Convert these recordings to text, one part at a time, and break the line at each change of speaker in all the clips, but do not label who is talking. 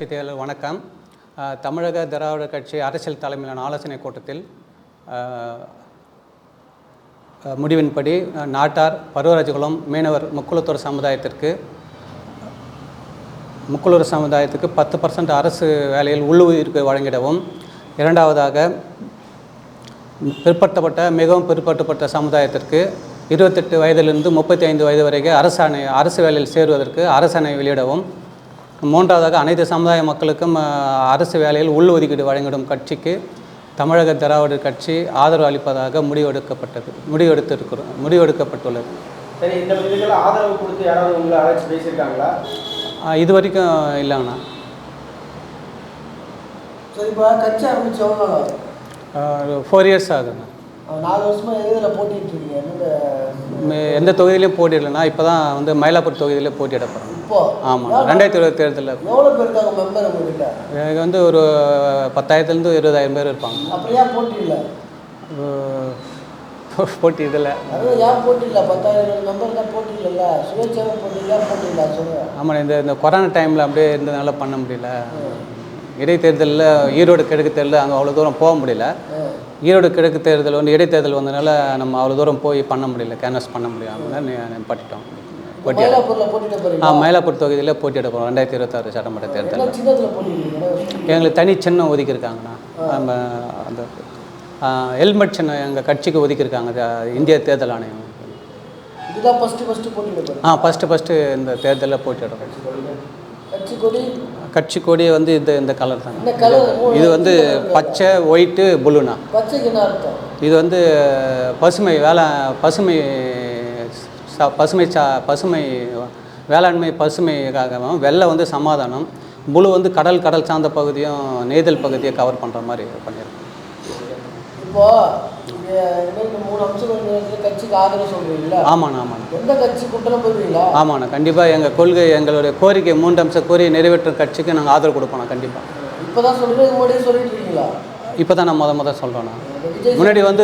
கட்சி தேர்தல் வணக்கம். தமிழக திராவிட கட்சி அரசியல் தலைமையிலான ஆலோசனை கூட்டத்தில் முடிவின்படி நாட்டார் பருவராஜகுளம் மீனவர் முக்குளத்தூர் சமுதாயத்திற்கு 10% அரசு வேலையில் உள்ளுயிருக்கு வழங்கிடவும், இரண்டாவதாக மிகவும் பிற்படுத்தப்பட்ட சமுதாயத்திற்கு 28 வயதிலிருந்து 35 வயது வரைக்கும் அரசு வேலையில் சேருவதற்கு அரசாணை வெளியிடவும், மூன்றாவதாக அனைத்து சமுதாய மக்களுக்கும் அரசு வேலையில் உள்ளுஒதுக்கீடு வழங்கிடும் கட்சிக்கு தமிழக திராவிட கட்சி ஆதரவு அளிப்பதாக முடிவெடுக்கப்பட்டுள்ளது.
சரி, இந்த விதிகளை ஆதரவு கொடுத்து யாராவது உங்களை அழைச்சி பேசியிருக்காங்களா?
இது வரைக்கும் இல்லைங்கண்ணா.
சரி, இப்போ கட்சி ஆரம்பிச்சு
4 இயர்ஸ் ஆகுதுண்ணா.
4 வருஷமாக எதில் போட்டிட்டு இருக்கீங்க?
எந்த தொகுதியிலையும் போட்டிடலைண்ணா. இப்போ தான் வந்து மயிலாப்பூர் தொகுதியிலே போட்டியிட போகிறோம். இப்போ ஆமாம், 2020 தேர்தலில்
எவ்வளோ பேர் இருக்காங்க மெம்பர் உங்கள்கிட்ட?
எனக்கு வந்து ஒரு 10,000 to 20,000 பேர் இருப்பாங்க.
அப்படியா போட்டி இல்லை?
போட்டி இதில்
அதுவும் ஏன் போட்டி இல்லை? 10,000 மெம்பர் தான் போட்டி இல்லைல்ல, சுயேட்சையாக போட்டி இல்லை, போட்டி இல்லை சொல்லுங்கள்.
ஆமாம், இந்த கொரோனா டைமில் அப்படியே இருந்ததுனால பண்ண முடியல. இடைத்தேர்தலில் ஈரோடு கிழக்கு தேர்தலில் அங்கே அவ்வளோ தூரம் போக முடியல. ஈரோடு கிழக்கு தேர்தல் வந்து இடைத்தேர்தல் வந்ததுனால நம்ம அவ்வளோ தூரம் போய் பண்ண முடியல, கேன்வாஸ் பண்ண முடியாமல் பட்டுட்டோம். மயிலாப்பூர் தொகுதியில் போட்டியிட போகிறோம் 2026 சட்டமன்ற தேர்தல். எங்களுக்கு தனி சின்னம் ஒதுக்கியிருக்காங்கண்ணா. நம்ம அந்த ஹெல்மெட் சின்னம் எங்கள் கட்சிக்கு ஒதுக்கியிருக்காங்க இந்திய தேர்தல் ஆணையம். ஃபஸ்ட்டு இந்த தேர்தலில் போட்டியிடுறோம். கட்சி கொடி வந்து இந்த கலர் தான். இது வந்து பச்சை, ஒயிட்டு, ப்ளூனா. இது வந்து பசுமை வேளாண்மை பசுமைக்காகவும், வெள்ளை வந்து சமாதானம், புழு வந்து கடல் சார்ந்த பகுதியும் நெய்தல் பகுதியை கவர் பண்ணுற மாதிரி பண்ணியிருக்கோம்.
இப்போ 3 அம்சங்கள் கட்சிக்கு ஆதரவு சொல்றீங்களா?
ஆமாண்ணா.
எந்த கட்சி கூட்டணும் போயிருவீங்களா?
ஆமாண்ணா, கண்டிப்பாக எங்கள் கொள்கை, எங்களுடைய கோரிக்கை 3 அம்ச கோரிக்கை நிறைவேற்றும் கட்சிக்கு நாங்கள் ஆதரவு கொடுப்போம் கண்டிப்பாக.
இப்போ தான் முன்னாடியே சொல்லிட்டு இருக்கீங்களா?
இப்போ தான் நான் முத சொல்கிறோண்ணா. முன்னாடி வந்து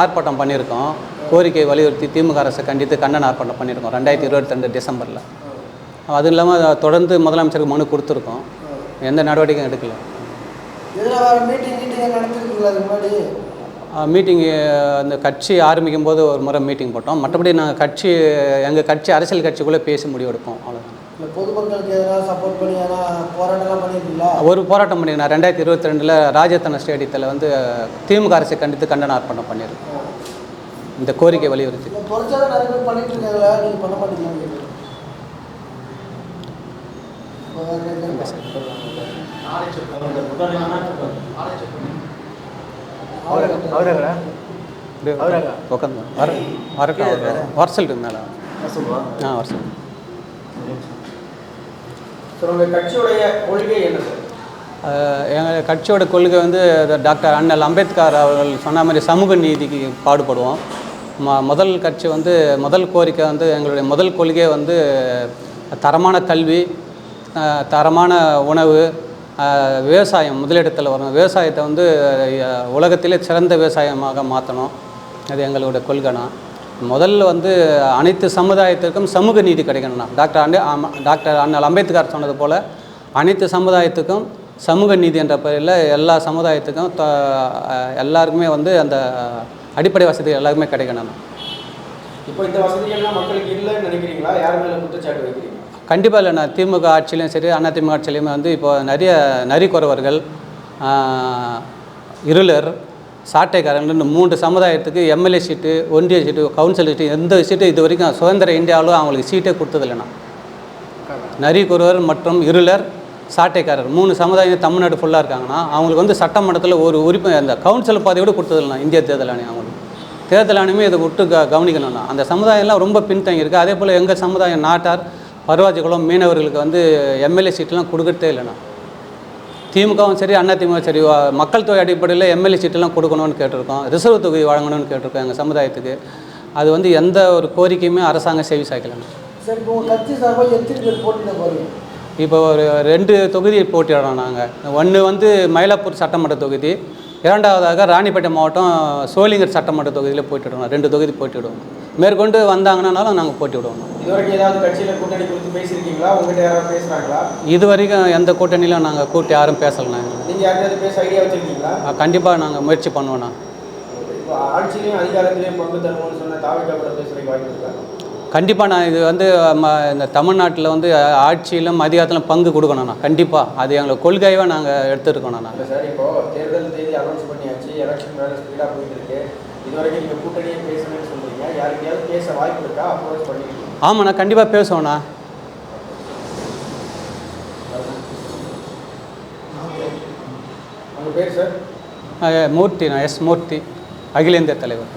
ஆர்ப்பாட்டம் பண்ணியிருக்கோம். கோரிக்கை வலியுறுத்தி திமுக அரசை கண்டித்து கண்டன ஆர்ப்பாட்டம் பண்ணியிருக்கோம் 2022 டிசம்பரில். அதுவும் இல்லாமல் தொடர்ந்து முதலமைச்சருக்கு மனு கொடுத்துருக்கோம். எந்த நடவடிக்கையும் எடுக்கல. மீட்டிங் அந்த கட்சி ஆரம்பிக்கும் போது ஒரு முறை மீட்டிங் போட்டோம். மற்றபடி நாங்கள் எங்கள் கட்சி அரசியல் கட்சிக்குள்ளே பேசி முடிவெடுப்போம், அவ்வளோதான்.
பொதுமக்களுக்கு எதனால் சப்போர்ட் பண்ணி போராட்டம்லாம் பண்ணியிருக்கீங்களா?
ஒரு போராட்டம் பண்ணியிருக்கேன் 2022 ராஜத்தன ஸ்டேடியத்தில் வந்து திமுக அரசை கண்டித்து கண்டன ஆர்ப்பாட்டம் பண்ணியிருக்கோம் இந்த கோரிக்கை வலியுறுத்தி. எங்கள் கட்சியோட கொள்கை வந்து டாக்டர் அண்ணல் அம்பேத்கர் அவர்கள் சொன்ன மாதிரி சமூக நீதிக்கு பாடுபடுவோம். முதல் கோரிக்கை வந்து எங்களுடைய முதல் கொள்கை வந்து தரமான கல்வி, தரமான உணவு, விவசாயம் முதலிடத்தில் வரும். விவசாயத்தை வந்து உலகத்திலே சிறந்த விவசாயமாக மாற்றணும். அது எங்களுடைய கொள்கைனா. முதல்ல வந்து அனைத்து சமுதாயத்திற்கும் சமூக நீதி கிடைக்கணும்னா டாக்டர் அண்ணல் அம்பேத்கர் சொன்னது போல் அனைத்து சமுதாயத்துக்கும் சமூக நீதி என்ற பெயரில் எல்லா சமுதாயத்துக்கும் எல்லாருக்குமே வந்து அந்த அடிப்படை வசதிகள் எல்லாருக்குமே கிடைக்கணும்.
இப்போ இந்த வசதிகள்லாம் மக்களுக்கு இல்லைன்னு நினைக்கிறீங்களா? யார் மேலே குற்றச்சாட்டு வைக்கிறீங்க?
கண்டிப்பாக இல்லைண்ணா. திமுக ஆட்சியிலையும் சரி, அதிமுக ஆட்சியிலையுமே வந்து இப்போ நிறைய நரிக்குறவர்கள், இருளர், சாட்டைக்காரங்கள்னு 3 சமுதாயத்துக்கு எம்எல்ஏ சீட்டு, ஒன்றிய சீட்டு, கவுன்சில் சீட்டு, எந்த சீட்டு இது வரைக்கும் சுதந்திர இந்தியாவிலும் அவங்களுக்கு சீட்டே கொடுத்ததில்லைண்ணா. நரிக்குறவர் மற்றும் இருளர், சாட்டைக்காரர் 3 சமுதாயம் தமிழ்நாடு ஃபுல்லாக இருக்காங்கன்னா அவங்களுக்கு வந்து சட்டமன்றத்தில் ஒரு உறுப்பினர் அந்த கவுன்சில் பதவி கூட கொடுத்ததில்லைண்ணா. இந்திய தேர்தல் ஆணையம் அவங்களுக்கு தேர்தல் ஆணையமே இதை விட்டு கவனிக்கணும்னா. அந்த சமுதாயம்லாம் ரொம்ப பின்தங்கி இருக்குது. அதே போல் எங்கள் சமுதாயம் நாட்டார் பருவாஜகுளம் மீனவர்களுக்கு வந்து எம்எல்ஏ சீட்டெலாம் கொடுக்கறதே இல்லைண்ணா. திமுகவும் சரி, அதிமுக சரி, மக்கள் தொகை அடிப்படையில் எம்எல்ஏ சீட்டெல்லாம் கொடுக்கணும்னு கேட்டிருக்கோம். ரிசர்வ் தொகை வழங்கணும்னு கேட்டிருக்கோம் எங்கள் சமுதாயத்துக்கு. அது வந்து எந்த ஒரு கோரிக்கையுமே அரசாங்கம் செவி சாய்க்கலைண்ணா. இப்போ ஒரு 2 தொகுதி போட்டியிடறோம் நாங்கள். ஒன்று வந்து மயிலாப்பூர் சட்டமன்ற தொகுதி, இரண்டாவதாக ராணிப்பேட்டை மாவட்டம் சோளிங்கர் சட்டமன்ற தொகுதியில் போட்டிவிடுவோம். 2 தொகுதி போட்டிவிடுவோம். மேற்கொண்டு வந்தாங்கன்னாலும் நாங்கள் போட்டிவிடுவோம்.
இதுவரைக்கும் ஏதாவது கட்சியில் கூட்டணி குறித்து பேசியிருக்கீங்களா? உங்ககிட்ட யாராவது பேசுகிறாங்களா?
இது வரைக்கும் எந்த கூட்டணியிலும் நாங்கள் கூட்டி யாரும் பேசலைண்ணா.
நீங்கள் யார்கிட்ட பேச ஐடியா வச்சுருக்கீங்களா?
கண்டிப்பாக நாங்கள் முயற்சி பண்ணுவோண்ணா.
இப்போ ஆட்சியிலையும் அதிகாரத்திலையும் பங்கு தருவோம்னு சொன்ன தாவேக்கா கூட பேசுகிறதுக்கு வாய்ப்பு இருக்கா?
கண்டிப்பாக நான் இது வந்து இந்த தமிழ்நாட்டில் வந்து ஆட்சியிலும் அதிகாரத்திலும் பங்கு கொடுக்கணுண்ணா. கண்டிப்பாக அது எங்களுக்கு கொள்கையாக நாங்கள் எடுத்துருக்கோண்ணா.
இல்லை சார், இப்போது தேர்தல் தேதி அனௌன்ஸ் பண்ணியாச்சு, எலெக்ஷன் வேலை ஸ்பீடாக போயிட்டு இருக்கு. இது வரைக்கும் நீங்கள் கூட்டணியே பேசணும்னு சொல்கிறீங்க. யாருக்கையாவது பேச வாய்ப்பு இருக்கா? அப்ரோச் பண்ணிருக்கீங்க?
ஆமாண்ணா, கண்டிப்பாக பேசுவோண்ணா.
உங்கள் பேர் சார்?
மூர்த்திண்ணா, எஸ் மூர்த்தி, அகில இந்திய தலைவர்.